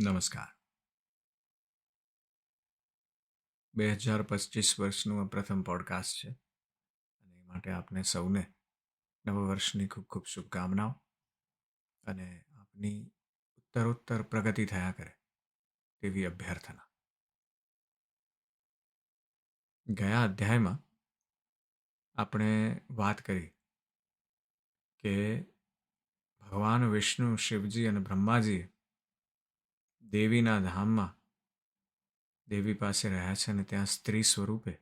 નમસ્કાર. 2025 વર્ષનું આ પ્રથમ પોડકાસ્ટ છે અને એ માટે આપને સૌને નવા વર્ષની ખૂબ ખૂબ શુભકામનાઓ અને આપની ઉત્તરોત્તર પ્રગતિ થયા કરે તેવી અભ્યર્થના. ગયા અધ્યાયમાં આપણે વાત કરી કે ભગવાન વિષ્ણુ, શિવજી અને બ્રહ્માજીએ દેવીના ધામમાં દેવી પાસે રહ્યા છે અને ત્યાં સ્ત્રી સ્વરૂપે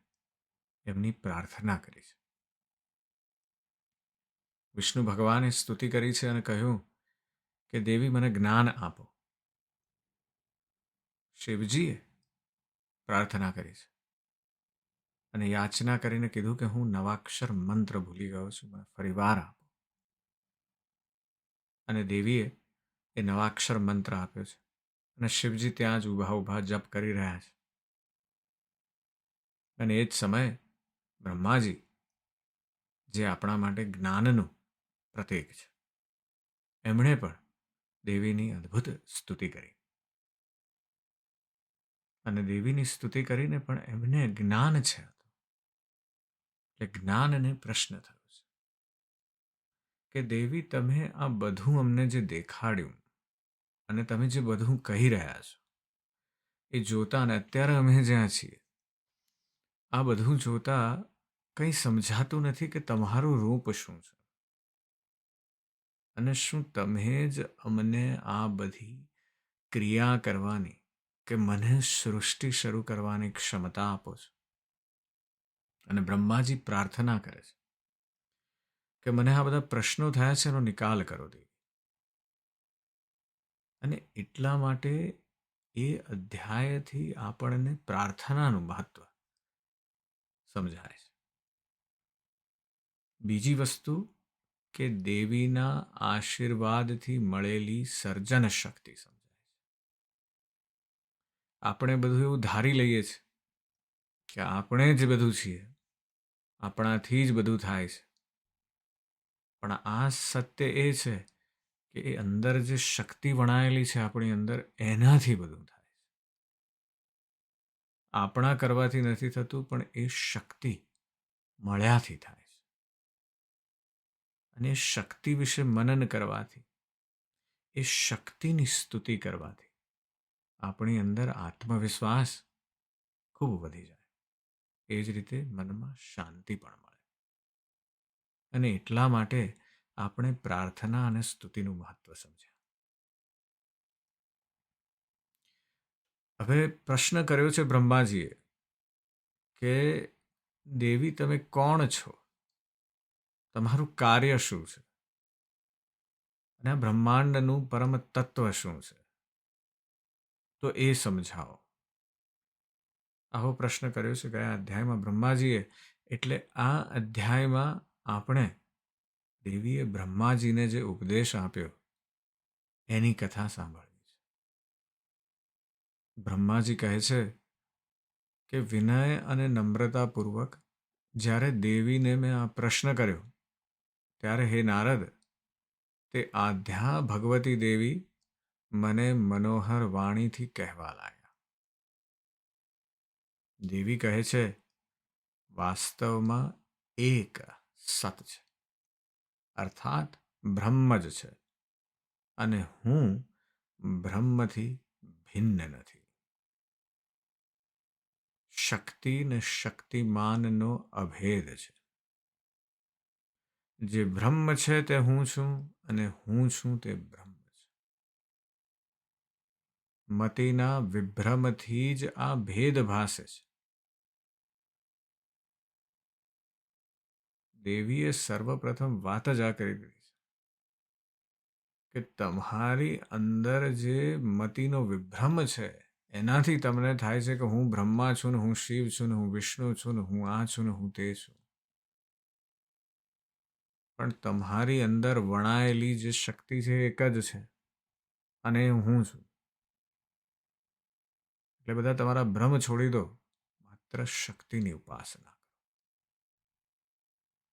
એમની પ્રાર્થના કરી છે. વિષ્ણુ ભગવાને સ્તુતિ કરી છે અને કહ્યું કે દેવી મને જ્ઞાન આપો. શિવજીએ પ્રાર્થના કરી છે અને યાચના કરીને કીધું કે હું નવાક્ષર મંત્ર ભૂલી ગયો છું, મને ફરીવાર આપો. અને દેવીએ એ નવાક્ષર મંત્ર આપ્યો છે અને શિવજી ત્યાં જ ઊભા ઊભા જપ કરી રહ્યા છે. અને એ જ સમયે બ્રહ્માજી, જે આપણા માટે જ્ઞાનનું પ્રતીક છે, એમણે પણ દેવીની અદ્ભુત સ્તુતિ કરી. અને દેવીની સ્તુતિ કરીને પણ એમને જ્ઞાન છે, એટલે જ્ઞાનને પ્રશ્ન થયો છે કે દેવી, તમે આ બધું અમને જે દેખાડ્યું અને તમે જે બધું કહી રહ્યા છો એ જોતા, અને અત્યારે અમે જ્યાં છીએ આ બધું જોતા કંઈ સમજાતું નથી કે તમારું રૂપ શું છે અને શું તમે જ અમને આ બધી ક્રિયા કરવાની કે મને સૃષ્ટિ શરૂ કરવાની ક્ષમતા આપો છો. અને બ્રહ્માજી પ્રાર્થના કરે છે કે મને આ બધા પ્રશ્નો થયા છે એનો નિકાલ કરો દેવી. અને એટલા માટે એ અધ્યાયથી આપણને પ્રાર્થનાનું મહત્વ સમજાય છે. બીજી વસ્તુ કે દેવીના આશીર્વાદથી મળેલી સર્જન શક્તિ સમજાય છે. આપણે બધું એવું ધારી લઈએ છીએ કે આપણે જ બધું છીએ, આપણાથી જ બધું થાય છે. પણ આ સત્ય એ છે કે એ અંદર જે શક્તિ વણાયેલી છે આપણી અંદર, એનાથી બધું થાય છે. આપણા કરવાથી નથી થતું, પણ એ શક્તિ મળ્યાથી થાય છે. અને એ શક્તિ વિશે મનન કરવાથી, એ શક્તિની સ્તુતિ કરવાથી આપણી અંદર આત્મવિશ્વાસ ખૂબ વધી જાય. એ જ રીતે મનમાં શાંતિ પણ મળે. અને એટલા માટે આપણે પ્રાર્થના અને સ્તુતિનું મહત્વ સમજ્યા. હવે પ્રશ્ન કર્યો છે બ્રહ્માજીએ કે દેવી, તમે કોણ છો, તમારું કાર્ય શું છે, અને આ બ્રહ્માંડનું પરમ તત્વ શું છે, તો એ સમજાવો. આવો પ્રશ્ન કર્યો છે ગયા અધ્યાયમાં બ્રહ્માજીએ. એટલે આ અધ્યાયમાં આપણે દેવીએ બ્રહ્માજીને જે ઉપદેશ આપ્યો એની કથા સાંભળવી છે. બ્રહ્માજી કહે છે કે વિનય અને નમ્રતાપૂર્વક જ્યારે દેવીને મેં આ પ્રશ્ન કર્યો ત્યારે હે નારદ, તે આધ્યા ભગવતી દેવી મને મનોહર વાણીથી કહેવા લાગ્યા. દેવી કહે છે, વાસ્તવમાં એક સત છે, અર્થાત બ્રહ્મ જ છે, અને હું બ્રહ્મથી ભિન્ન નથી. શક્તિ ને શક્તિમાનનો અભેદ છે. જે બ્રહ્મ છે તે હું છું, અને હું છું તે બ્રહ્મ છે. મતિના વિભ્રમથી જ આ ભેદ ભાસે છે. દેવીએ સર્વપ્રથમ વાત જ આ કરી દીધી છે કે તમારી અંદર જે મતિનો વિભ્રમ છે એનાથી તમને થાય છે કે હું બ્રહ્મા છું, ને હું શિવ છું, ને હું વિષ્ણુ છું, ને હું આ છું, ને હું તે છું. પણ તમારી અંદર વણાયેલી જે શક્તિ છે એક જ છે, અને એ હું છું. એટલે બધા તમારા ભ્રમ છોડી દો, માત્ર શક્તિની ઉપાસના કરો.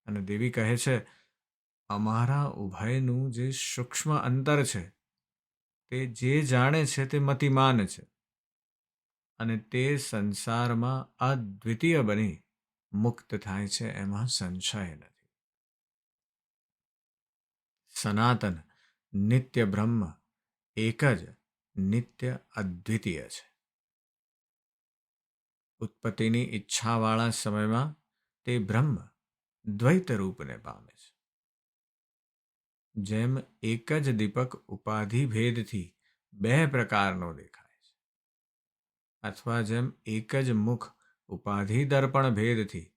અને દેવી કહે છે, અમારા ઉભયનું જે સૂક્ષ્મ અંતર છે તે જે જાણે છે તે મતિમાન છે અને તે સંસારમાં અદ્વિતીય બની મુક્ત થાય છે, એમાં સંશય નથી. સનાતન નિત્ય બ્રહ્મ એક જ નિત્ય અદ્વિતીય છે. ઉત્પત્તિની ઈચ્છાવાળા સમયમાં તે બ્રહ્મ દ્વૈત રૂપને પામે છે. જેમ એક જ દીપક ઉપાધિ ભેદથી બે પ્રકારનો દેખાય છે, અથવા જેમ એક જ મુખ ઉપાધિ દર્પણ ભેદથી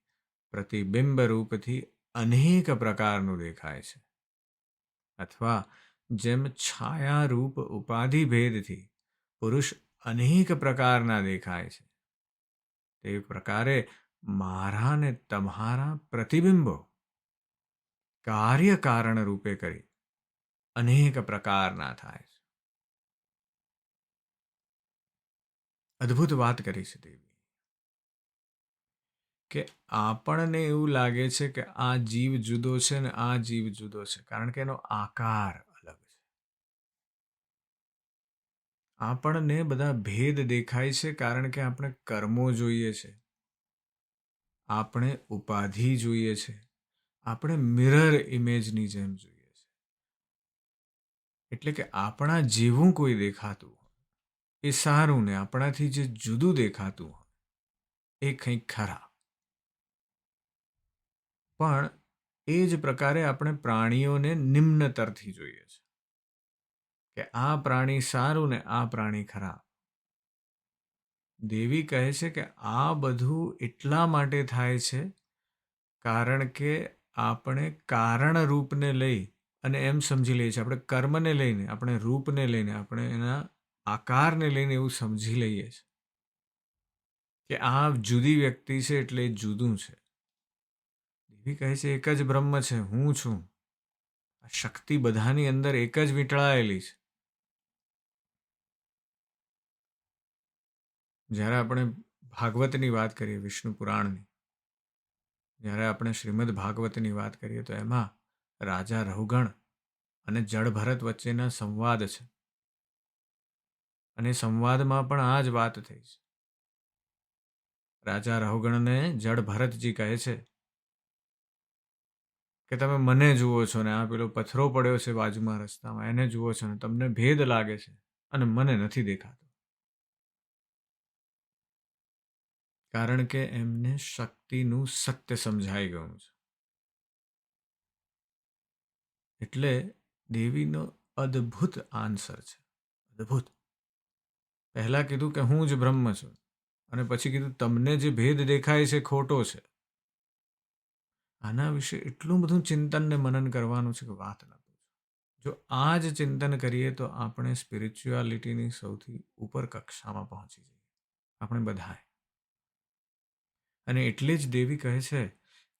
પ્રતિબિંબ રૂપથી અનેક પ્રકારનું દેખાય છે, અથવા જેમ છાયારૂપ ઉપાધિ ભેદથી પુરુષ અનેક પ્રકારના દેખાય છે, તે પ્રકારે મારા ને તમારા પ્રતિબિંબો કાર્ય કારણ રૂપે કરી અનેક પ્રકારના થાય છે. અદ્ભુત વાત કરી છે દેવી કે આપણને એવું લાગે છે કે આ જીવ જુદો છે ને આ જીવ જુદો છે, કારણ કે એનો આકાર અલગ છે. આપણને બધા ભેદ દેખાય છે કારણ કે આપણે કર્મો જોઈએ છે, આપણે ઉપાધિ જોઈએ છે, આપણે મિરર ઇમેજની જેમ જોઈએ છે. એટલે કે આપણા જેવું કોઈ દેખાતું હોય એ સારું, ને આપણાથી જે જુદું દેખાતું હોય એ કંઈક ખરાબ. પણ એ જ પ્રકારે આપણે પ્રાણીઓને નિમ્નતરથી જોઈએ છે કે આ પ્રાણી સારું ને આ પ્રાણી ખરાબ. દેવી કહે છે કે આ બધું એટલા માટે થાય છે કારણ કે આપણે કારણ રૂપને લઈ અને એમ સમજી લઈએ છીએ, આપણે કર્મને લઈને, આપણે રૂપને લઈને, આપણે એના આકારને લઈને એવું સમજી લઈએ છીએ કે આ જુદી વ્યક્તિ છે એટલે એ જુદું છે. દેવી કહે છે એક જ બ્રહ્મ છે, હું છું. આ શક્તિ બધાની અંદર એક જ વીંટળાયેલી છે. જ્યારે આપણે ભાગવતની વાત કરીએ, વિષ્ણુ પુરાણની, જ્યારે આપણે શ્રીમદ ભાગવતની વાત કરીએ તો એમાં રાજા રહુગણ અને જળભરત વચ્ચેના સંવાદ છે, અને સંવાદમાં પણ આ જ વાત થઈ છે. રાજા રહુગણને જળભરતજી કહે છે કે તમે મને જુઓ છો ને આ પેલો પથ્થરો પડ્યો છે બાજુમાં રસ્તામાં એને જુઓ છો ને તમને ભેદ લાગે છે અને મને નથી દેખાતો, કારણ કે એમને શક્તિનું સત્ય સમજાઈ ગયું છે. એટલે દેવીનો અદ્ભુત આન્સર છે, અદ્ભુત. પહેલા કીધું કે હું જ બ્રહ્મ છું, અને પછી કીધું તમને જે ભેદ દેખાય છે ખોટો છે. આના વિશે એટલું બધું ચિંતન ને મનન કરવાનું છે કે વાત ન પૂછો. જો આ જ ચિંતન કરીએ તો આપણે સ્પિરિચ્યુઆલિટીની સૌથી ઉપર કક્ષામાં પહોંચી જઈએ, આપણે બધાએ. અને એટલે જ દેવી કહે છે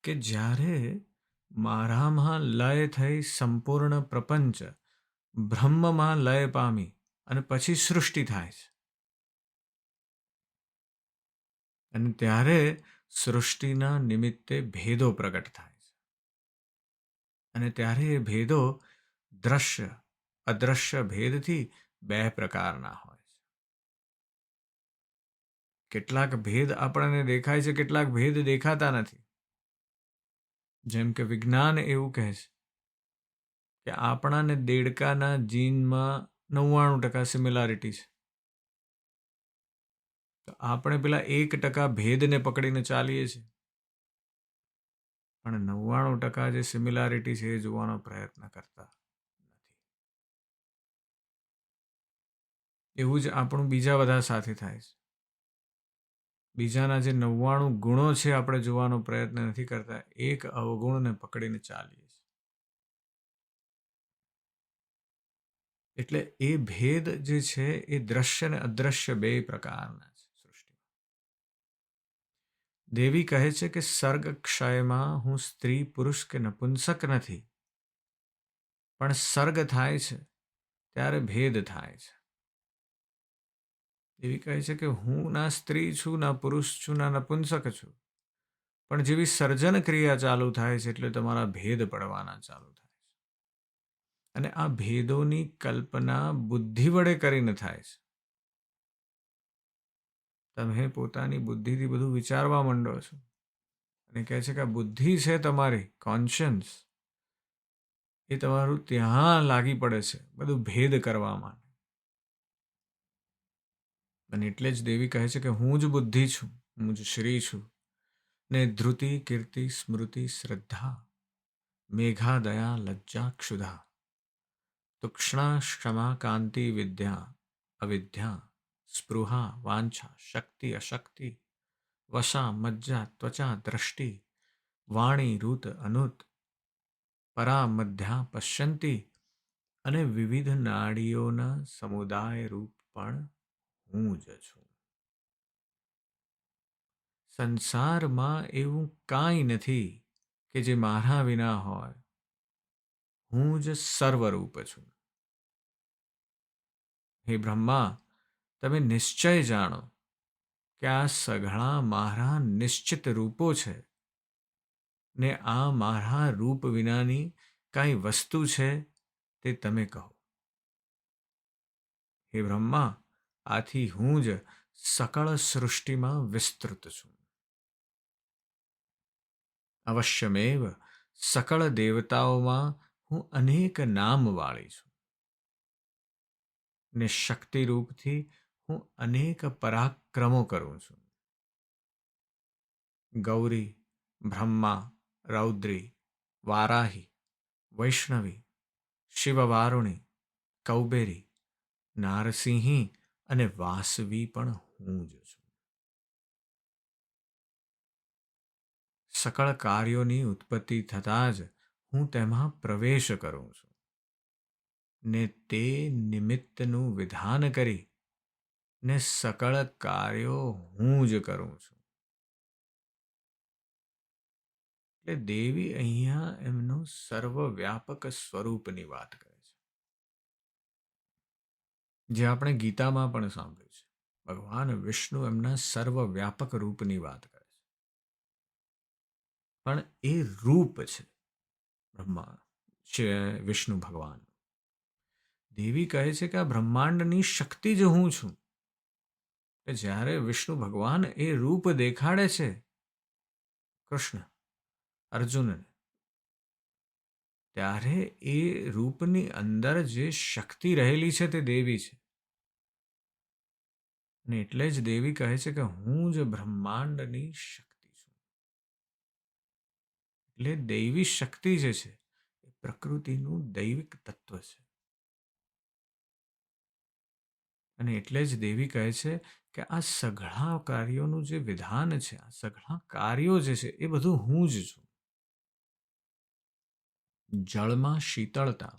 કે જ્યારે મારામાં લય થઈ સંપૂર્ણ પ્રપંચ બ્રહ્મમાં લય પામી અને પછી સૃષ્ટિ થાય છે, અને ત્યારે સૃષ્ટિના નિમિત્તે ભેદો પ્રગટ થાય છે, અને ત્યારે એ ભેદો દ્રશ્ય અદ્રશ્ય ભેદથી બે પ્રકારના હોય છે. કેટલાક ભેદ આપણને દેખાય છે, કેટલાક ભેદ દેખાતા નથી. જેમ કે વિજ્ઞાન એવું કહે છે કે આપણાને દેડકાના જીનમાં 99% સિમિલારિટી છે, તો આપણે પેલા 1% ભેદને પકડીને ચાલીએ છીએ, પણ 99% જે સિમિલારિટી છે એ જોવાનો પ્રયત્ન કરતા નથી. એવું જ આપણું બીજા બધા સાથે થાય છે. બીજાના જે 99 ગુણો છે આપણે જોવાનો પ્રયત્ન નથી કરતા, એક અવગુણને પકડીને ચાલીએ છીએ. એટલે એ ભેદ જે છે એ દ્રશ્ય અને અદ્રશ્ય બે પ્રકારના છે સૃષ્ટિમાં. દેવી કહે છે કે સર્ગ ક્ષયમાં હું સ્ત્રી પુરુષ કે નપુંસક નથી, પણ સર્ગ થાય છે ત્યારે ભેદ થાય છે. દેવી કહે છે કે હું ના સ્ત્રી છું, ના પુરુષ છું, ના નપુંસક છું, પણ જેવી સર્જન ક્રિયા ચાલુ થાય છે એટલે તમારા ભેદ પડવાના ચાલુ થાય છે. અને આ ભેદોની કલ્પના બુદ્ધિ વડે કરીને થાય છે. તમે પોતાની બુદ્ધિથી બધું વિચારવા માંડો છો અને કહે છે કે આ બુદ્ધિ છે તમારી કોન્શિયન્સ, એ તમારું ત્યાં લાગી પડે છે બધું ભેદ કરવામાં. અને એટલે જ દેવી કહે છે કે હું જ બુદ્ધિ છું, હું જ શ્રી છું. ને ધ્રુતિ કીર્તિ સ્મૃતિ શ્રદ્ધા મેઘા દયા લજ્જા ક્ષુધા તુક્ષ્ણા ક્ષમા કાંતિ વિદ્યા અવિદ્યા સ્પૃહા વાંછા શક્તિ અશક્તિ વશા મજ્જા ત્વચા દ્રષ્ટિ વાણી રુત અનુત પરા મધ્યા પશ્યંતી અને વિવિધ નાડીઓના સમુદાય રૂપ પણ હું જ છું. સંસારમાં એવું કાંઈ નથી કે જે મારા વિના હોય. હું જ સર્વરૂપ છું. હે બ્રહ્મા, તમે નિશ્ચય જાણો કે આ સઘળા મારા નિશ્ચિત રૂપો છે ને આ મારા રૂપ વિનાની કાંઈ વસ્તુ છે તે તમે કહો. હે બ્રહ્મા, આથી હું જ સકળ સૃષ્ટિમાં વિસ્તૃત છું. અવશ્યમેવ સકળ દેવતાઓમાં હું અનેક નામવાળી છું ને શક્તિ રૂપથી હું અનેક પરાક્રમો કરું છું. ગૌરી, બ્રહ્મા, રૌદ્રી, વારાહી, વૈષ્ણવી, શિવવારુણી, કૌબેરી, નારસિંહી અને વાસવી પણ હું જ છું. સકળ કાર્યોની ઉત્પત્તિ થતાં જ હું તેમાં પ્રવેશ કરું છું ને તે નિમિત્તનું વિધાન કરી ને સકળ કાર્યો હું જ કરું છું. એટલે દેવી અહીંયા એમનું સર્વવ્યાપક સ્વરૂપની વાત કરે છે, જે આપણે ગીતામાં પણ સાંભળ્યું છે. ભગવાન વિષ્ણુ એમના સર્વવ્યાપક રૂપની વાત કરે છે, પણ એ રૂપ છે બ્રહ્મા વિષ્ણુ ભગવાન. દેવી કહે છે કે આ બ્રહ્માંડની શક્તિ જ હું છું. કે જ્યારે વિષ્ણુ ભગવાન એ રૂપ દેખાડે છે કૃષ્ણ અર્જુનને, ત્યારે એ રૂપની અંદર જે શક્તિ રહેલી છે તે દેવી છે. અને એટલે જ દેવી કહે છે કે હું જ બ્રહ્માંડની શક્તિ છું. એટલે દૈવી શક્તિ જે છે એ પ્રકૃતિનું દૈવિક તત્વ છે. અને એટલે જ દેવી કહે છે કે આ સઘળા કાર્યોનું જે વિધાન છે, આ સઘળા કાર્યો જે છે એ બધું હું જ છું. જળમાં શીતળતા,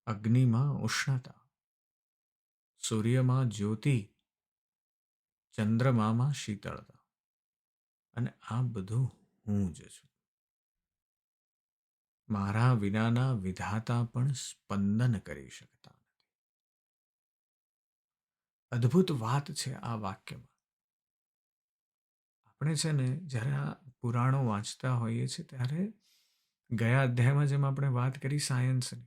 અગ્નિમાં ઉષ્ણતા, સૂર્યમાં જ્યોતિ, ચંદ્રમામાં શીતળતા, અને આ બધું હું જ છું. મારા વિનાના વિધાતા પણ સ્પંદન કરી શકતા નથી. અદ્ભુત વાત છે આ વાક્યમાં. આપણે છે ને જ્યારે આ પુરાણો વાંચતા હોઈએ છીએ ત્યારે ગયા અધ્યાયમાં જેમ આપણે વાત કરી સાયન્સની,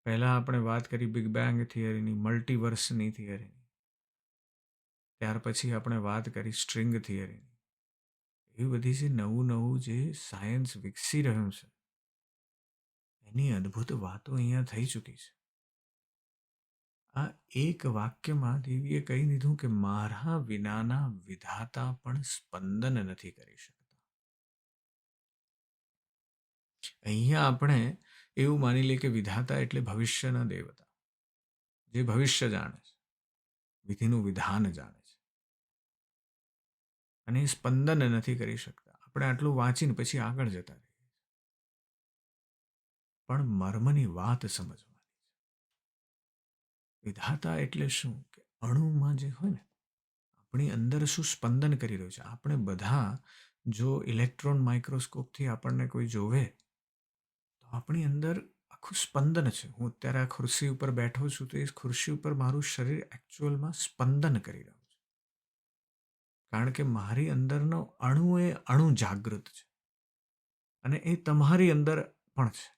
પહેલાં આપણે વાત કરી બિગ બેંગ થિયરીની, મલ્ટીવર્સની થિયરીની, ત્યાર પછી આપણે વાત કરી સ્ટ્રિંગ થિયરીની. એ બધી જે નવું નવું જે સાયન્સ વિકસી રહ્યું છે એની અદ્ભુત વાતો અહીંયા થઈ ચૂકી છે. આ એક વાક્યમાં દેવીએ કહી દીધું કે મારા વિનાના વિધાતા પણ સ્પંદન નથી કરી શકતા. અહીંયા આપણે એવું માની લઈએ કે વિધાતા એટલે ભવિષ્યના દેવતા, જે ભવિષ્ય જાણે છે, વિધિનું વિધાન જાણે છે, અને એ સ્પંદન નથી કરી શકતા. આપણે આટલું વાંચીને પછી આગળ જતા રહીએ, પણ મર્મની વાત સમજવાની છે. વિધાતા એટલે શું કે અણુમાં જે હોય ને, આપણી અંદર શું સ્પંદન કરી રહ્યું છે. આપણે બધા જો ઇલેક્ટ્રોન માઇક્રોસ્કોપથી આપણને કોઈ જોવે તો આપણી અંદર આખું સ્પંદન છે. હું અત્યારે આ ખુરશી ઉપર બેઠો છું તો એ ખુરશી ઉપર મારું શરીર એકચ્યુઅલમાં સ્પંદન કરી રહ્યું છે, કારણ કે મારી અંદરનો અણુ એ અણુ જાગૃત છે અને એ તમારી અંદર પણ છે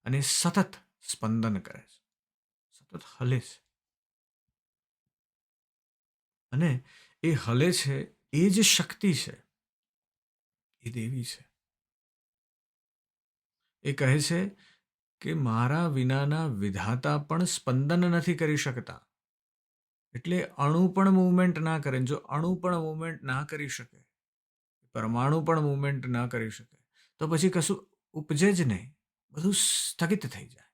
અને એ સતત સ્પંદન કરે છે, સતત હલે છે. અને એ હલે છે, એ જે શક્તિ છે એ દેવી છે. એ કહે છે કે મારા વિનાના વિધાતા પણ સ્પંદન નથી કરી શકતા. એટલે અણુ પણ મૂવમેન્ટ ના કરે. જો અણુ પણ મૂવમેન્ટ ના કરી શકે, પરમાણુ પણ મૂવમેન્ટ ના કરી શકે, તો પછી કશું ઉપજે જ નહીં, બધું સ્થગિત થઈ જાય.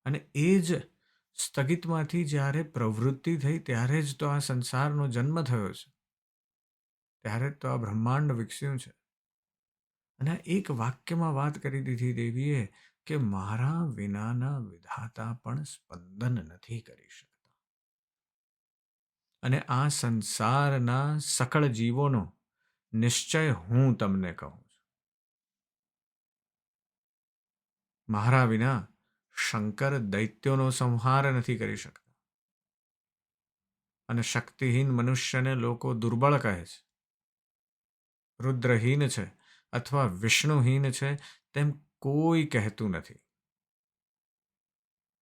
અને એ જ સ્થગિતમાંથી જ્યારે પ્રવૃત્તિ થઈ ત્યારે જ તો આ સંસારનો જન્મ થયો છે, ત્યારે જ તો આ બ્રહ્માંડ વિકસ્યું છે. અને એક વાક્યમાં વાત કરી દીધી દેવીએ કે મારા વિનાના વિધાતા પણ સ્પંદન નથી કરી શકતા. અને આ સંસારના સકળ જીવોનો નિશ્ચય હું તમને કહું છું. મારા વિના શંકર દૈત્યોનો સંહાર નથી કરી શકતા. અને શક્તિહીન મનુષ્યને લોકો દુર્બળ કહે છે, રુદ્રહીન છે અથવા વિષ્ણુહીન છે તેમ કોઈ કહેતું નથી.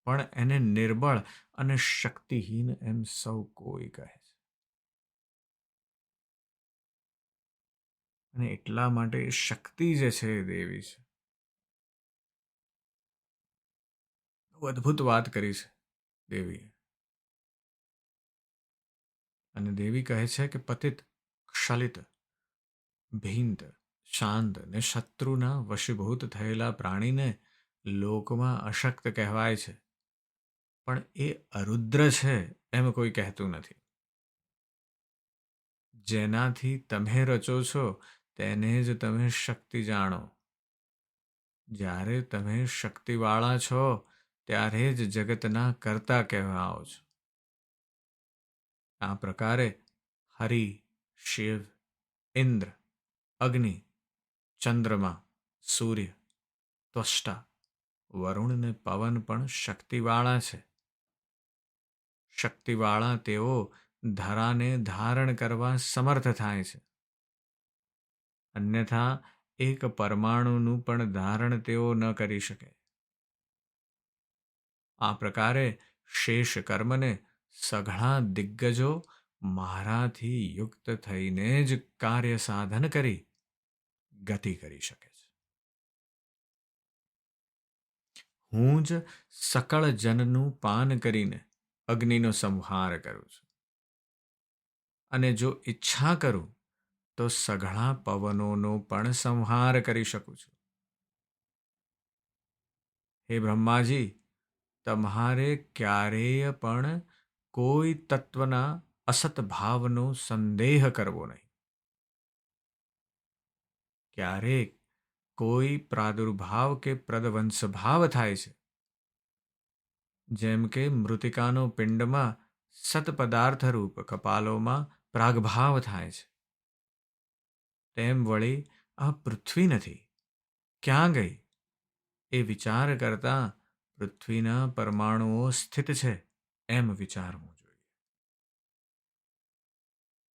પણ એને નિર્બળ અને શક્તિહીન એમ સૌ કોઈ કહે છે. અને એટલા માટે શક્તિ જે છે એ દેવી છે. બહુ અદ્ભુત વાત કરી છે દેવીએ. અને દેવી કહે છે કે પતિત, ક્ષલિત, ભીંત, શાંત ને શત્રુના વશીભૂત થયેલા પ્રાણીને લોકમાં અશક્ત કહેવાય છે, પણ એ અરુદ્ર છે એમ કોઈ કહેતું નથી. જેનાથી તમે રચો છો તેને જ તમે શક્તિ જાણો. જ્યારે તમે શક્તિવાળા છો ત્યારે જ જગતના કર્તા કહેવાઓ છો. આ પ્રકારે હરિ, શિવ, ઇન્દ્ર, અગ્નિ, ચંદ્રમા, સૂર્ય, ત્વષ્ટા, વરુણ ને પવન પણ શક્તિવાળા છે. શક્તિવાળા તેઓ ધરાને ધારણ કરવા સમર્થ થાય છે. અન્યથા એક પરમાણુનું પણ ધારણ તેઓ ન કરી શકે. આ પ્રકારે શેષ કર્મને સઘળા દિગ્ગજો મારાથી યુક્ત થઈને જ કાર્ય સાધન કરી ગતિ કરી શકે છે. હું જ સકળ જનનું પાન કરીને અગ્નિનો સંહાર કરું છું. અને જો ઈચ્છા કરું તો સઘળા પવનોનો પણ સંહાર કરી શકું છું. હે બ્રહ્માજી, તમારે ક્યારેય પણ કોઈ તત્વના અસત ભાવનો સંદેહ કરવો નહીં. ક્યારેક કોઈ પ્રાદુર્ભાવ કે પ્રદવંશ ભાવ થાય છે, જેમ કે મૃતિકાનો પિંડમાં સતપદાર્થ રૂપ કપાલોમાં પ્રાગભાવ થાય છે, તેમ વળી આ પૃથ્વી નથી, ક્યાં ગઈ એ વિચાર કરતા પૃથ્વીના પરમાણુઓ સ્થિત છે એમ વિચારવું જોઈએ.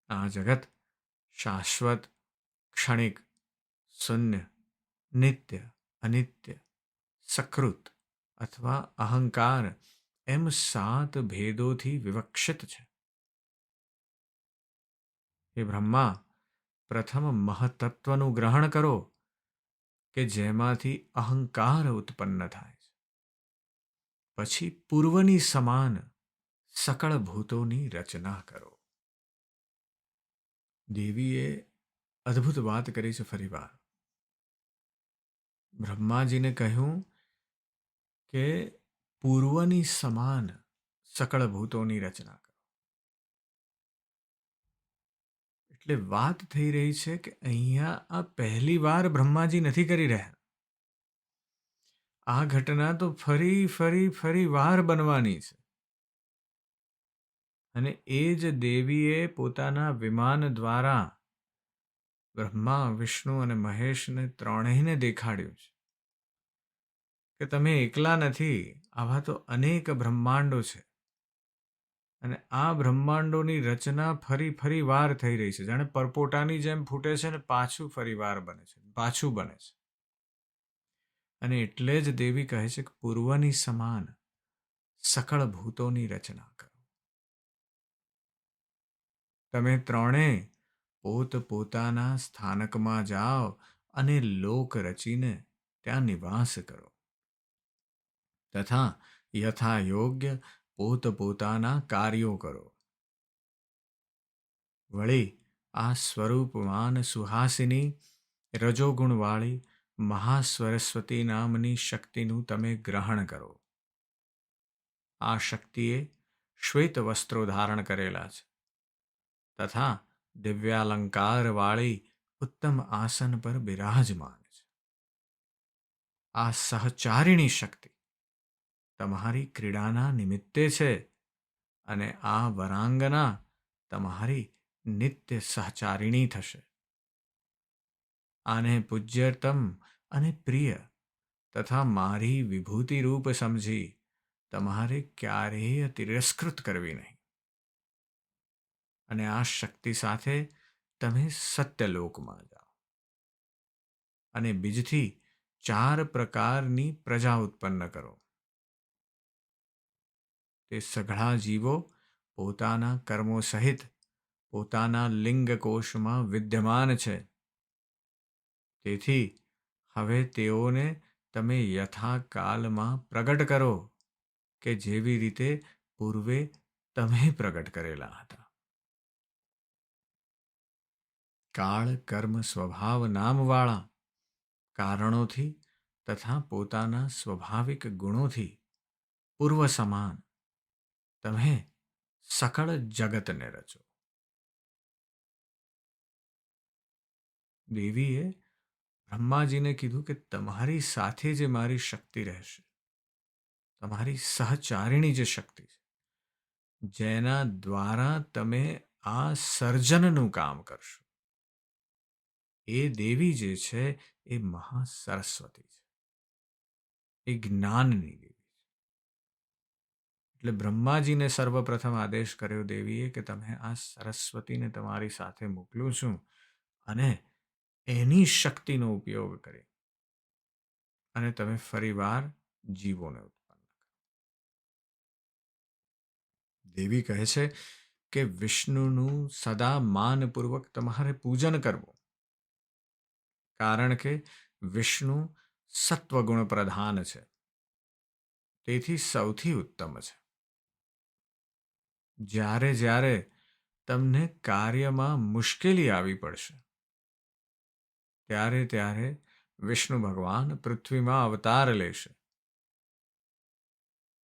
આ જગત શાશ્વત, ક્ષણિક, શૂન્ય, નિત્ય, અનિત્ય, સકૃત અથવા અહંકાર એમ 7 ભેદોથી વિવક્ષિત છે. હે બ્રહ્મા, પ્રથમ મહતત્વનું ગ્રહણ કરો કે જેમાંથી અહંકાર ઉત્પન્ન થાય છે. પછી પૂર્વની સમાન સકળ ભૂતોની રચના કરો. દેવીએ અદ્ભુત વાત કરી છે. ફરીવાર બ્રહ્માજીને કહ્યું કે પૂર્વની સમાન સકળ ભૂતોની રચના કરો. એટલે વાત થઈ રહી છે કે અહીંયા આ પહેલી વાર બ્રહ્માજી નથી કરી રહ્યા. આ ઘટના તો ફરી વાર બનવાની છે. અને એ જ દેવીએ પોતાના વિમાન દ્વારા બ્રહ્મા, વિષ્ણુ અને મહેશને ત્રણેયને દેખાડ્યું છે કે તમે એકલા નથી, આવા તો અનેક બ્રહ્માંડો છે. અને આ બ્રહ્માંડોની રચના ફરી વાર થઈ રહી છે. જાણે પરપોટાની જેમ ફૂટે છે ને પાછું ફરી વાર બને છે, પાછું બને છે. અને એટલે જ દેવી કહે છે કે પૂર્વની સમાન સકળ ભૂતોની રચના કરો. તમે ત્રણે પોતપોતાના સ્થાનકમાં જાઓ અને લોક રચીને ત્યાં નિવાસ કરો તથા યથા યોગ્ય પોતપોતાના કાર્યો કરો. વળી આ સ્વરૂપવાન સુહાસિની રજોગુણવાળી મહાસરસ્વતી નામની શક્તિનું તમે ગ્રહણ કરો. આ શક્તિએ શ્વેત વસ્ત્રો ધારણ કરેલા છે તથા દિવ્યાલંકારવાળી ઉત્તમ આસન પર બિરાજમાન છે. આ સહચારિણી શક્તિ તમારી ક્રીડાના નિમિત્તે છે અને આ વરાંગના તમારી નિત્ય સહચારિણી થશે. આને પૂજ્યતમ અને પ્રિય તથા મારી વિભૂતિ રૂપ સમજી તમારે ક્યારેય તિરસ્કૃત કરવી નહીં. અને આ શક્તિ સાથે તમે સત્યલોકમાં જાઓ અને બીજથી 4 પ્રકારની પ્રજા ઉત્પન્ન કરો. તે સઘળા જીવો પોતાના કર્મો સહિત પોતાના લિંગકોશમાં વિદ્યમાન છે. તેથી હવે તેઓને તમે યથાકાલમાં પ્રગટ કરો કે જેવી રીતે પૂર્વે તમે પ્રગટ કરેલા હતા. કાળ કર્મ સ્વભાવ નામવાળા કારણોથી તથા પોતાના સ્વાભાવિક ગુણોથી પૂર્વ સમાન તમે સકળ જગતને રચો. દેવીએ બ્રહ્માજીને કીધું કે તમારી સાથે જે મારી શક્તિ રહેશે, તમારી સહચારિણી જે શક્તિ છે, જેના દ્વારા તમે આ સર્જનનું કામ કરશો, એ દેવી જે છે એ મહાસરસ્વતી છે, એ જ્ઞાનની દેવી છે. એટલે બ્રહ્માજીને સર્વપ્રથમ આદેશ કર્યો દેવીએ કે તમે આ સરસ્વતીને તમારી સાથે મોકલું છું અને એની શક્તિનો ઉપયોગ કરી અને તમે ફરીવાર જીવોને ઉત્પન્ન કરો. દેવી કહે છે કે વિષ્ણુનું સદા માનપૂર્વક તમારે પૂજન કરવું, કારણ કે વિષ્ણુ સત્વગુણ પ્રધાન છે, તેથી સૌથી ઉત્તમ છે. જ્યારે જ્યારે તમને કાર્યમાં મુશ્કેલી આવી પડશે ત્યારે ત્યારે વિષ્ણુ ભગવાન પૃથ્વીમાં અવતાર લેશે.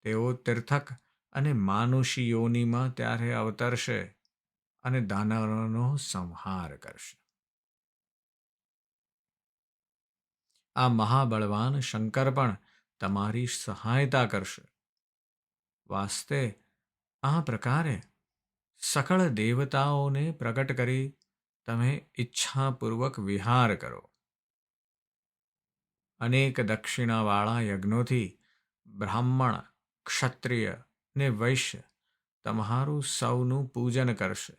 તેઓ તીર્થક અને માનુષી યોનિમાં ત્યારે અવતરશે અને દાનવોનો સંહાર કરશે. આ મહાબળવાન શંકર પણ તમારી સહાયતા કરશે. વાસ્તે આ પ્રકારે સકળ દેવતાઓને પ્રગટ કરી તમે ઈચ્છાપૂર્વક વિહાર કરો. અનેક દક્ષિણાવાળા યજ્ઞોથી બ્રાહ્મણ, ક્ષત્રિય ને વૈશ્ય તમારું સૌનું પૂજન કરશે.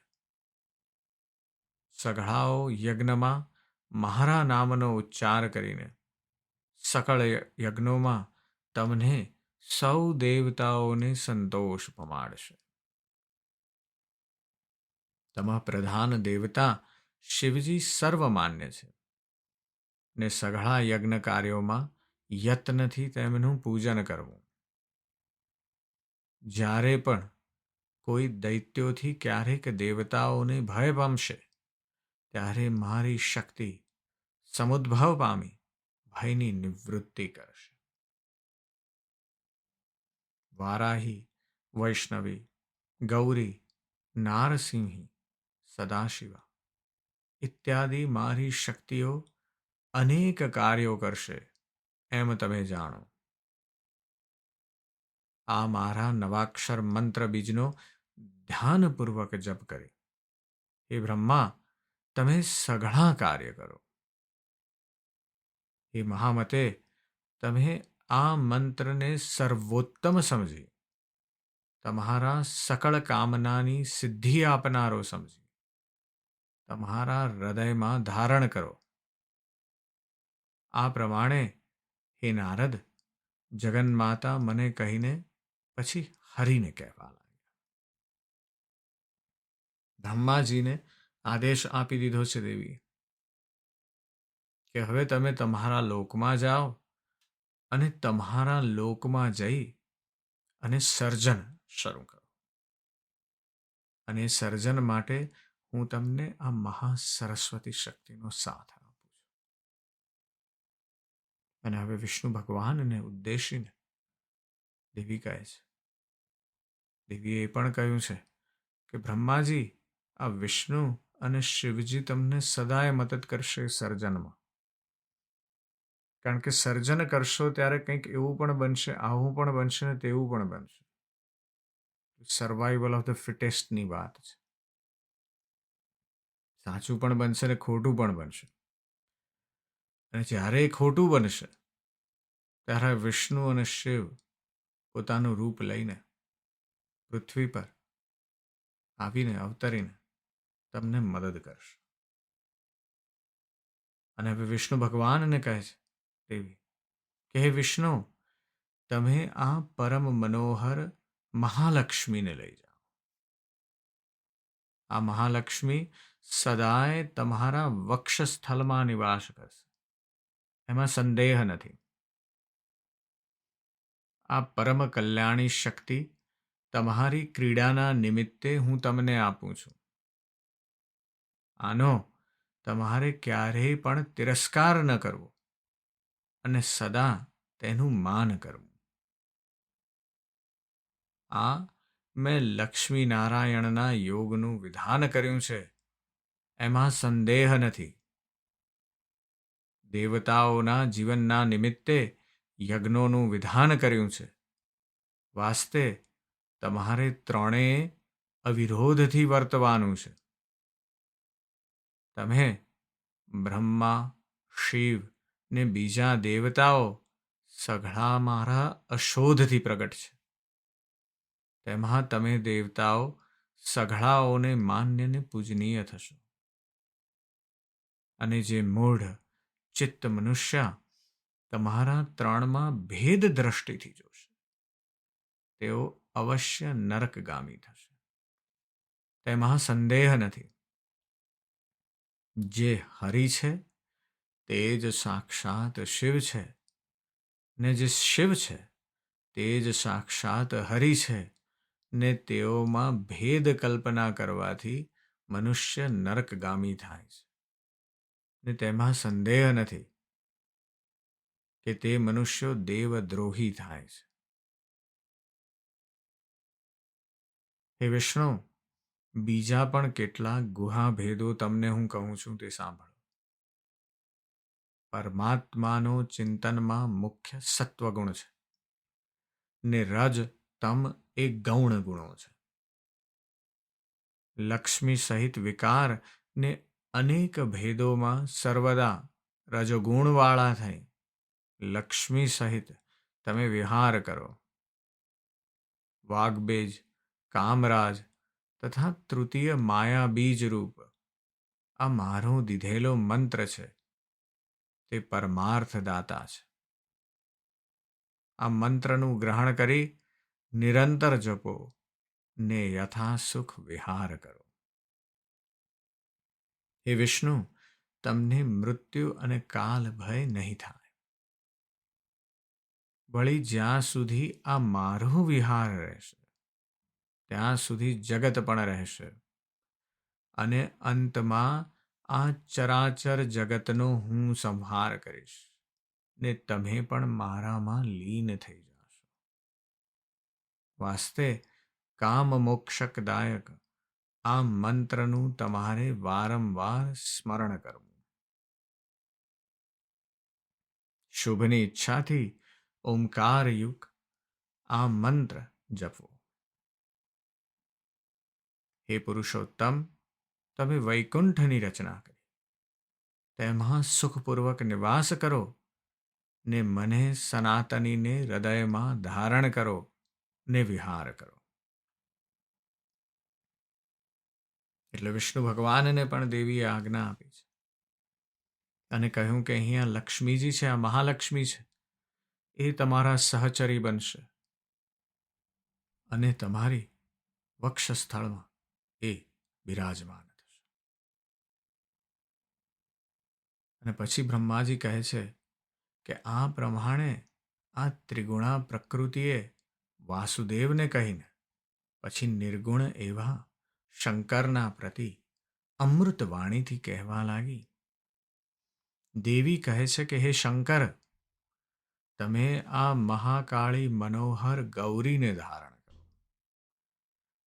સઘળાઓ યજ્ઞમાં મારા નામનો ઉચ્ચાર કરીને સકળ યજ્ઞોમાં તમને સૌ દેવતાઓને સંતોષ પમાડશે. તમા પ્રધાન દેવતા શિવજી સર્વમાન્ય છે ને સઘળા યજ્ઞ કાર્યોમાં યત્નથી તેમનું પૂજન કરવું. જ્યારે પણ કોઈ દૈત્યોથી ક્યારેક દેવતાઓને ભય પામશે ત્યારે મારી શક્તિ સમુદ્ભવ પામી ભયની નિવૃત્તિ કરશે. વારાહી, વૈષ્ણવી, ગૌરી, નારસિંહી, સદાશિવા ઇત્યાદિ મારી શક્તિઓ અનેક કાર્યો કરશે એમ તમે જાણો. આ મારા નવાક્ષર મંત્ર બીજનો ધ્યાનપૂર્વક જપ કરી હે બ્રહ્મા તમે સઘળા કાર્ય કરો. હે મહામતે તમે આ મંત્રને સર્વોત્તમ સમજી તમારા સકળ કામનાની સિદ્ધિ આપનારો સમજી તમારા હૃદયમાં ધારણ કરો. આ પ્રમાણે હે નારદ, જગન્માતા મને કહીને પછી હરિને કહેવા લાગ્યા. બ્રહ્માજીને આદેશ આપી દીધો છે દેવી કે હવે તમે તમારા લોકમાં જાઓ અને તમારા લોકમાં જઈ અને સર્જન શરૂ કરો. અને સર્જન માટે હું તમને આ મહાસરસ્વતી શક્તિનો સાથ આપું છું. અને હવે વિષ્ણુ ભગવાનને ઉદ્દેશીને દેવી કહે છે. દેવીએ એ પણ કહ્યું છે કે બ્રહ્માજી, આ વિષ્ણુ અને શિવજી તમને સદાય મદદ કરશે સર્જનમાં. કારણ કે સર્જન કરશો ત્યારે કંઈક એવું પણ બનશે, આવું પણ બનશે ને તેવું પણ બનશે. સર્વાઈવલ ઓફ ધ ફિટેસ્ટની વાત છે. સાચું પણ બનશે ને ખોટું પણ બનશે. અને જ્યારે એ ખોટું બનશે ત્યારે વિષ્ણુ અને શિવ પોતાનું રૂપ લઈને પૃથ્વી પર આવીને અવતરીને તમને મદદ કરશે. અને હવે વિષ્ણુ ભગવાનને કહે છે દેવી કે હે વિષ્ણુ, તમે આ પરમ મનોહર મહાલક્ષ્મીને લઈ જાઓ. આ મહાલક્ષ્મી સદાય તમારા વક્ષસ્થળમાં નિવાસ કરશે, એમાં સંદેહ નથી. આ પરમ કલ્યાણી શક્તિ તમારી ક્રીડાના નિમિત્તે હું તમને આપું છું. આનો તમારે ક્યારેય પણ તિરસ્કાર ન કરવો અને સદા તેનું માન કરવું. આ મેં લક્ષ્મી નારાયણના યોગનું વિધાન કર્યું છે, એમાં સંદેહ નથી. દેવતાઓના જીવનના નિમિત્તે યજ્ઞોનું વિધાન કર્યું છે. વાસ્તે તમારે ત્રણેય અવિરોધથી વર્તવાનું છે. તમે બ્રહ્મા, શિવ ને બીજા દેવતાઓ સઘળા મારા અશોધથી પ્રગટ છે. તેમાં તમે દેવતાઓ સઘળાઓને માન્ય ને પૂજનીય થશો. અને જે મૂઢ ચિત્ત મનુષ્ય તમારા ત્રણમાં ભેદ દ્રષ્ટિથી જોશે તેઓ અવશ્ય નરકગામી થશે, તેમાં સંદેહ નથી. જે હરિ છે તે જ સાક્ષાત શિવ છે, ને જે શિવ છે તે જ સાક્ષાત હરિ છે, ને તેઓમાં ભેદ કલ્પના કરવાથી મનુષ્ય નરકગામી થાય છે. ને તેમાં સંદેહ નથી કે તે મનુષ્યો દેવદ્રોહી થાય છે. હે વિષ્ણુ, બીજા પણ કેટલાક ગુહા ભેદો તમને હું કહું છું તે સાંભળો. પરમાત્માનો ચિંતનમાં મુખ્ય સત્વગુણ છે, ને રજ તમ એ ગૌણ ગુણો છે. લક્ષ્મી સહિત વિકાર ને અનેક ભેદોમાં સર્વદા રજોગુણવાળા થઈ લક્ષ્મી સહિત તમે વિહાર કરો. વાગ્બેજ, કામરાજ તથા તૃતીય માયાબીજ રૂપ આ મારો દીધેલો મંત્ર છે, તે પરમાર્થદાતા છે. આ મંત્રનું ગ્રહણ કરી નિરંતર જપો ને યથા સુખ વિહાર કરો. હે વિષ્ણુ, તમને મૃત્યુ અને કાલ ભય નહીં થાય. વળી જ્યાં સુધી આ મારો વિહાર રહેશે ત્યાં સુધી જગત પણ રહેશે, અને અંતમાં આ ચરાચર જગતનો હું સંહાર કરીશ ને તમે પણ મારામાં લીન થઈ જશો. વાસ્તે કામ મોક્ષકદાયક આ મંત્રનું તમારે વારંવાર સ્મરણ કરવું. શુભની ઈચ્છાથી ઓમકારયુક્ત આ મંત્ર જપો. હે પુરુષોત્તમ, તમે વૈકુંઠની રચના કરી, તેમાં સુખપૂર્વક નિવાસ કરો ને મને સનાતનીને હૃદયમાં ધારણ કરો ને વિહાર કરો. એટલે વિષ્ણુ ભગવાનને પણ દેવીએ આજ્ઞા આપી છે અને કહ્યું કે અહીંયા લક્ષ્મીજી છે, આ મહાલક્ષ્મી છે, એ તમારા સહચરી બનશે અને તમારી વક્ષસ્થળમાં એ બિરાજમાન થશે. અને પછી બ્રહ્માજી કહે છે કે આ પ્રમાણે આ ત્રિગુણા પ્રકૃતિએ વાસુદેવને કહીને પછી નિર્ગુણ એવા શંકરના પ્રતિ અમૃત વાણીથી કહેવા લાગી. દેવી કહે છે કે હે શંકર, તમે આ મહાકાળી મનોહર ગૌરીને ધારણ કરો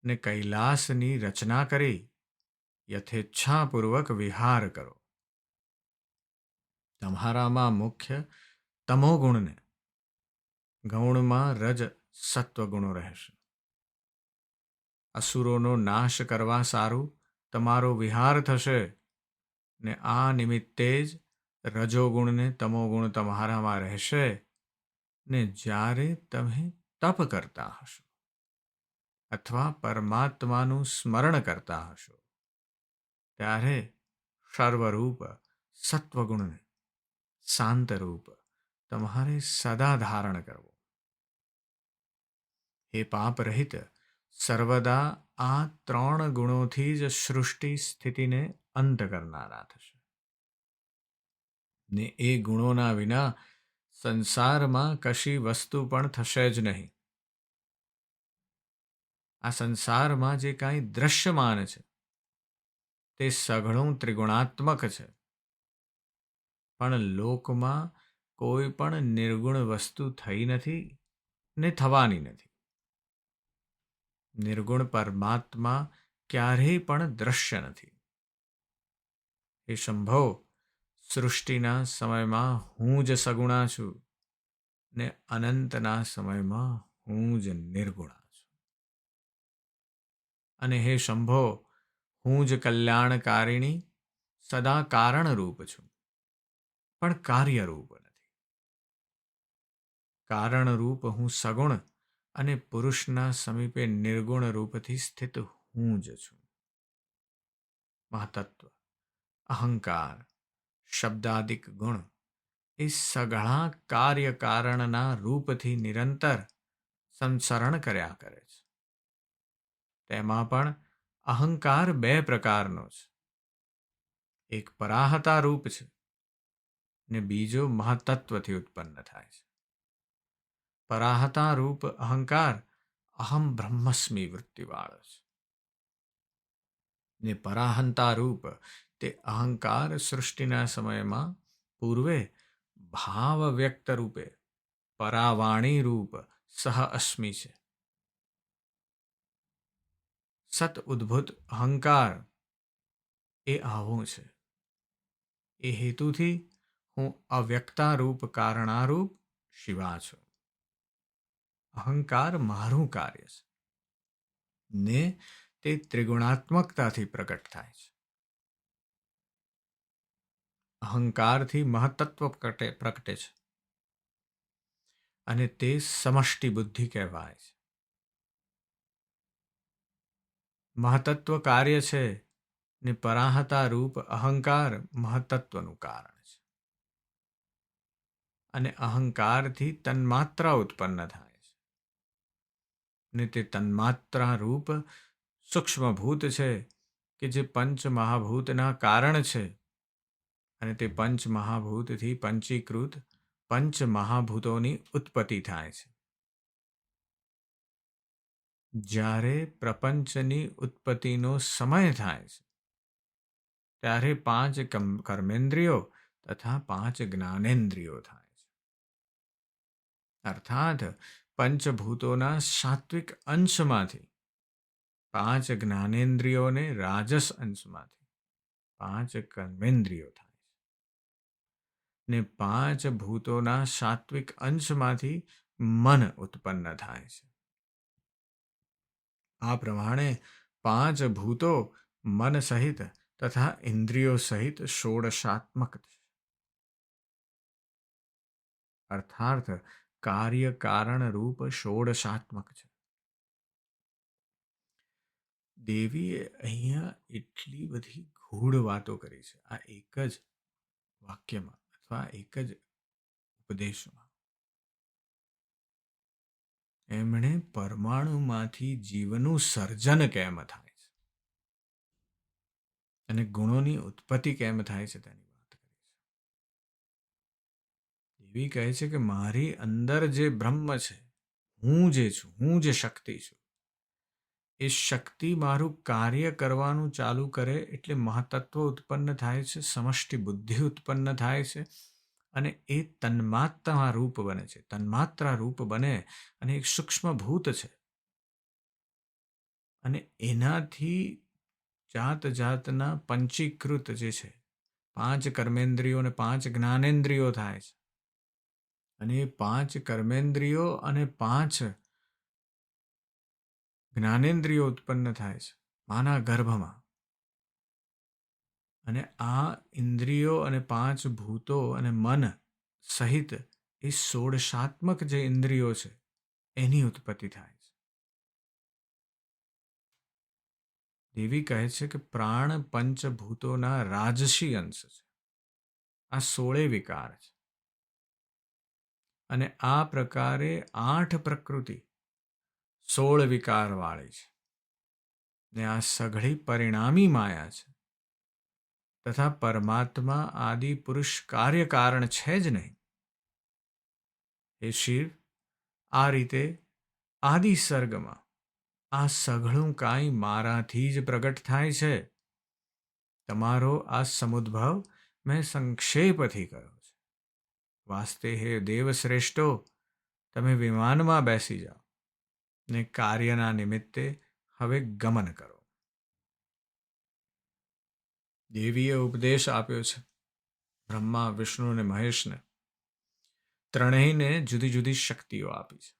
ને કૈલાસની રચના કરી યથેચ્છાપૂર્વક વિહાર કરો. તમારામાં મુખ્ય તમોગુણને ગૌણમાં રજ સત્વગુણો રહેશે. અસુરોનો નાશ કરવા સારું તમારો વિહાર થશે ને આ નિમિત્તે જ રજોગુણને તમોગુણ તમારામાં રહેશે ને જ્યારે તમે તપ કરતા હશો અથવા પરમાત્માનું સ્મરણ કરતા હશો ત્યારે સર્વરૂપ સત્વગુણને શાંતરૂપ તમારે સદા ધારણ કરવો. હે પાપ રહિત, સર્વદા આ 3 ગુણોથી જ સૃષ્ટિ સ્થિતિને અંત કરનારા થશે ને એ ગુણોના વિના સંસારમાં કશી વસ્તુ પણ થશે જ નહીં. આ સંસારમાં જે કાંઈ દ્રશ્યમાન છે તે સઘળું ત્રિગુણાત્મક છે, પણ લોકમાં કોઈ પણ નિર્ગુણ વસ્તુ થઈ નથી ને થવાની નથી. નિર્ગુણ પરમાત્મા ક્યારેય પણ દ્રશ્ય નથી. એ શંભો, સૃષ્ટિના સમયમાં હું જ સગુણા છું ને અનંતના સમયમાં હું જ નિર્ગુણા છું. અને હે શંભો, હું જ કલ્યાણકારિણી સદા કારણરૂપ છું, પણ કાર્યરૂપ નથી. કારણરૂપ હું સગુણ અને પુરુષના સમીપે નિર્ગુણ રૂપથી સ્થિત હું જ છું. મહતત્વ, અહંકાર, શબ્દાદિક ગુણ એ સઘળા કાર્યકારણના રૂપથી નિરંતર સંસરણ કર્યા કરે છે. તેમાં પણ અહંકાર 2 પ્રકારનો છે. એક પરાહતા રૂપ છે ને બીજો મહતત્વથી ઉત્પન્ન થાય છે. પરાહતા રૂપ અહંકાર અહમ બ્રહ્મસ્મિ વૃત્તિવાળો છે ને પરાહંતા રૂપ તે અહંકાર સૃષ્ટિના સમયમાં પૂર્વે ભાવ વ્યક્ત રૂપે પરાવાણી રૂપ સહ અસ્મિ છે. સત ઉદ્ભુત અહંકાર એ આવું છે. એ હેતુથી હું અવ્યક્તારૂપ કારણારૂપ શિવા છું. અહંકાર મારું કાર્ય છે ને તે ત્રિગુણાત્મકતાથી પ્રગટ થાય છે. અહંકારથી મહત્તત્વ પ્રગટે છે અને તે સમષ્ટિ બુદ્ધિ કહેવાય છે. મહતત્વ કાર્ય છે ને પરાહતા રૂપ અહંકાર મહતત્વનું કારણ છે. અને અહંકારથી તન્માત્રા ઉત્પન્ન થાય છે ને તે તન્માત્રા રૂપ સૂક્ષ્મભૂત છે કે જે પંચ મહાભૂતના કારણ છે અને તે પંચ મહાભૂતથી પંચીકૃત પંચ મહાભૂતોની ઉત્પત્તિ થાય છે. જ્યારે પ્રપંચની ઉત્પત્તિનો સમય થાય છે ત્યારે 5 કર્મેન્દ્રિયો તથા 5 જ્ઞાનેન્દ્રિયો થાય છે. અર્થાત પંચભૂતોના સાત્વિક અંશમાંથી 5 જ્ઞાનેન્દ્રિયોને રાજસ અંશમાંથી 5 કર્મેન્દ્રિયો થાય છે ને 5 ભૂતોના સાત્વિક અંશમાંથી મન ઉત્પન્ન થાય છે. આ પ્રમાણે 5 ભૂતો મન સહિત તથા ઇન્દ્રિયો સહિત ષોડશાત્મક છે. અર્થાત કાર્ય કારણ રૂપ ષોડશાત્મક છે. દેવીએ અહીંયા એટલી બધી ગૂઢ વાતો કરી છે આ એક જ વાક્યમાં અથવા એક જ ઉપદેશમાં. એમણે પરમાણુમાંથી જીવનું સર્જન કેમ થાય છે અને ગુણોની ઉત્પત્તિ કેમ થાય છે તેની વાત કરી છે. દેવી કહે છે કે મારી અંદર જે બ્રહ્મ છે, હું જે છું, હું જે શક્તિ છું, એ શક્તિ મારું કાર્ય કરવાનું ચાલુ કરે એટલે મહાતત્વ ઉત્પન્ન થાય છે, સમષ્ટિ બુદ્ધિ ઉત્પન્ન થાય છે અને એ તન્માત્રા રૂપ બને છે. તન્માત્રા રૂપ બને અને એક સૂક્ષ્મ ભૂત છે અને એનાથી જાત જાતના પંચીકૃત જે છે 5 કર્મેન્દ્રિયો અને 5 જ્ઞાનેન્દ્રિયો થાય છે અને એ 5 કર્મેન્દ્રિયો અને 5 જ્ઞાનેન્દ્રિયો ઉત્પન્ન થાય છે માના ગર્ભમાં. અને આ ઇન્દ્રિયો અને 5 ભૂતો અને મન સહિત એ ષોડશાત્મક જે ઇન્દ્રિયો છે એની ઉત્પત્તિ થાય છે. દેવી કહે છે કે પ્રાણ પંચભૂતોના રાજસી અંશ છે. આ 16 વિકાર છે અને આ પ્રકારે 8 પ્રકૃતિ 16 વિકાર વાળી છે ને આ સઘળી પરિણામી માયા છે તથા પરમાત્મા આદિ પુરુષ કાર્યકારણ છે જ નહીં. હે શિવ, આ રીતે આદિ સર્ગમાં આ સઘળું કાંઈ મારાથી જ પ્રગટ થાય છે. તમારો આ સમુદ્ભવ મેં સંક્ષેપથી કર્યો છે. વાસ્તે હે દેવશ્રેષ્ઠો, તમે વિમાનમાં બેસી જાઓ ને કાર્યના નિમિત્તે હવે ગમન કરો. દેવીએ ઉપદેશ આપ્યો છે બ્રહ્મા, વિષ્ણુ અને મહેશને. ત્રણેયને જુદી જુદી શક્તિઓ આપી છે.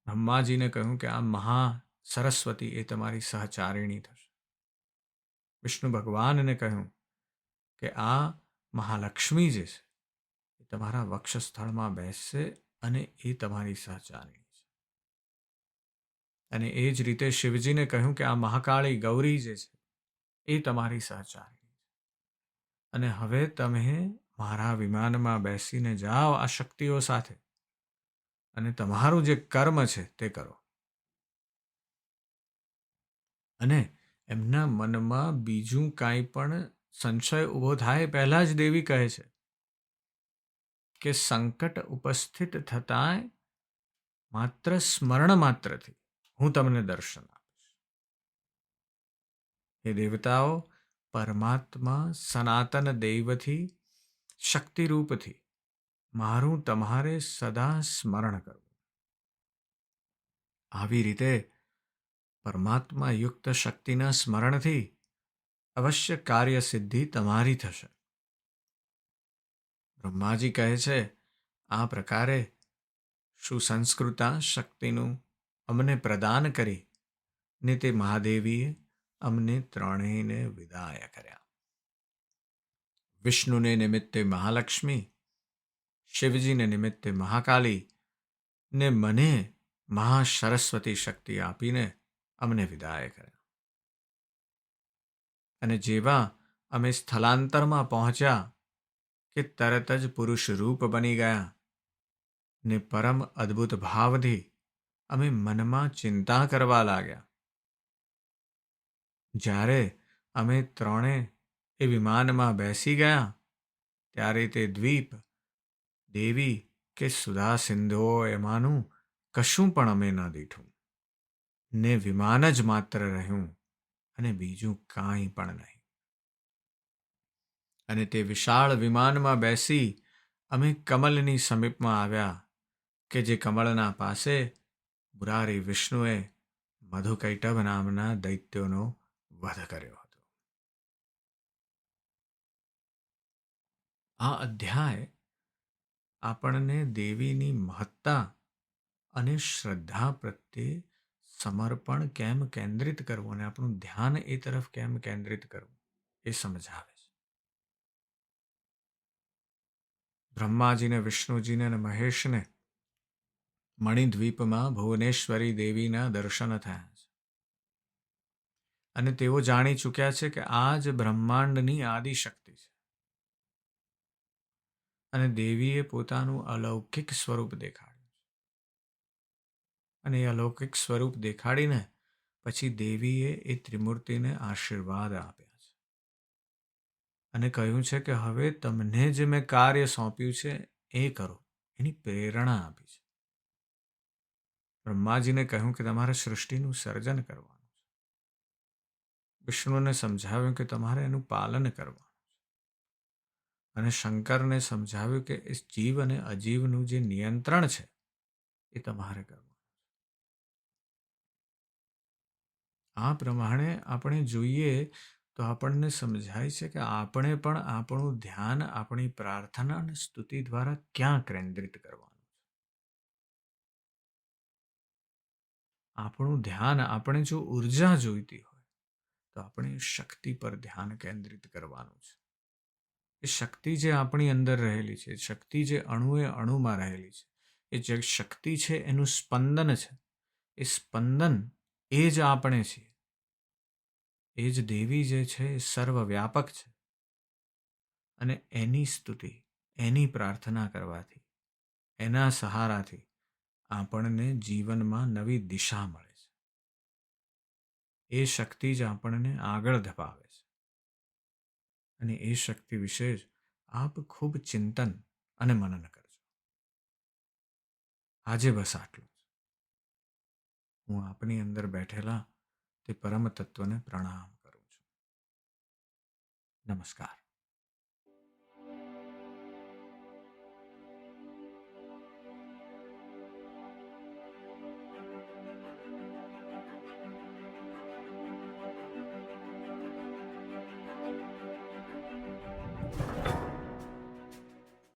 બ્રહ્માજીને કહ્યું કે આ મહા સરસ્વતી એ તમારી સહચારિણી થશે. વિષ્ણુ ભગવાનને કહ્યું કે આ મહાલક્ષ્મી જે છે એ તમારા વક્ષસ્થળમાં બેસશે અને એ તમારી સહચારિણી છે. અને એ જ રીતે શિવજીને કહ્યું કે આ મહાકાળી ગૌરી જે છે એ તમારી સહચારિણી છે. અને હવે તમે મારા વિમાનમાં બેસીને જાઓ આ શક્તિઓ સાથે અને તમારું જે કર્મ છે તે કરો. અને એમના મનમાં બીજું કાંઈ પણ સંશય ઊભો થાય પહેલાં જ દેવી કહે છે કે સંકટ ઉપસ્થિત થતાં માત્ર સ્મરણ માત્રથી હું તમને દર્શન આપીશ. એ દેવતાઓ, પરમાત્મા સનાતન દૈવથી શક્તિરૂપથી મારું તમારે સદા સ્મરણ કરવું. આવી રીતે પરમાત્મા યુક્ત શક્તિના સ્મરણથી અવશ્ય કાર્ય સિદ્ધિ તમારી થશે. બ્રહ્માજી કહે છે આ પ્રકારે સુસંસ્કૃતા શક્તિનું અમને પ્રદાન કરી ને તે મહાદેવીએ અમને ત્રણેયને વિદાય કર્યા. વિષ્ણુને નિમિત્તે મહાલક્ષ્મી, શિવજીને નિમિત્તે મહાકાલી ને મને મહાસરસ્વતી શક્તિ આપીને અમને વિદાય કર્યા. અને જેવા અમે સ્થળાંતરમાં પહોંચ્યા કે તરત જ પુરુષ રૂપ બની ગયા ને પરમ અદ્ભુત ભાવથી અમે મનમાં ચિંતા કરવા લાગ્યા. જ્યારે અમે ત્રણે એ વિમાનમાં બેસી ગયા ત્યારે તે દ્વીપ, દેવી કે સુધા સિંધુઓ એમાંનું કશું પણ અમે ન દીઠું ને વિમાન જ માત્ર રહ્યું અને બીજું કાંઈ પણ નહીં. અને તે વિશાળ વિમાનમાં બેસી અમે કમલની સમીપમાં આવ્યા કે જે કમળના પાસે મુરારી વિષ્ણુએ મધુકૈટભ નામના દૈત્યોનો વધ કર્યો હતો. આ અધ્યાય આપણને દેવીની મહત્તા અને શ્રદ્ધા પ્રત્યે સમર્પણ કેમ કેન્દ્રિત કરવું અને આપણું ધ્યાન એ તરફ કેમ કેન્દ્રિત કરવું એ સમજાવે છે. બ્રહ્માજીને, વિષ્ણુજીને અને મહેશને મણિદ્વીપમાં ભુવનેશ્વરી દેવીના દર્શન થયા છે અને તેઓ જાણી ચૂક્યા છે કે આ જ બ્રહ્માંડની આદિશક્તિ છે અને દેવીએ પોતાનું અલૌકિક સ્વરૂપ દેખાડ્યું છે. અને એ અલૌકિક સ્વરૂપ દેખાડીને પછી દેવીએ એ ત્રિમૂર્તિને આશીર્વાદ આપ્યા છે અને કહ્યું છે કે હવે તમને જે મેં કાર્ય સોંપ્યું છે એ કરો, એની પ્રેરણા આપી છે. બ્રહ્માજીને કહ્યું કે તમારે સૃષ્ટિનું સર્જન કરવાનું છે. વિષ્ણુને સમજાવ્યું કે તમારે એનું પાલન કરવાનું છે અને શંકરને સમજાવ્યું કે એ જીવ અને અજીવનું જે નિયંત્રણ છે એ તમારે કરવાનું. આ પ્રમાણે આપણે જોઈએ તો આપણને સમજાય છે કે આપણે પણ આપણું ધ્યાન આપણી પ્રાર્થના અને સ્તુતિ દ્વારા ક્યાં કેન્દ્રિત કરવાનું છે. આપણું ધ્યાન, આપણે જો ઉર્જા જોઈતી હોય તો આપણે શક્તિ પર ધ્યાન કેન્દ્રિત કરવાનું છે. એ શક્તિ જે આપણી અંદર રહેલી છે, શક્તિ જે અણુએ અણુમાં રહેલી છે, એ જે શક્તિ છે એનું સ્પંદન છે. એ સ્પંદન એ જ આપણે છીએ. એ જ દેવી જે છે એ સર્વવ્યાપક છે અને એની સ્તુતિ, એની પ્રાર્થના કરવાથી, એના સહારાથી આપણને જીવનમાં નવી દિશા મળે છે. એ શક્તિ જ આપણને આગળ ધપાવે છે અને એ શક્તિ વિશે જ આપ ખૂબ ચિંતન અને મનન કરજો. આજે બસ આટલું જ. હું આપની અંદર બેઠેલા તે પરમ તત્વને પ્રણામ કરું છું. નમસ્કાર.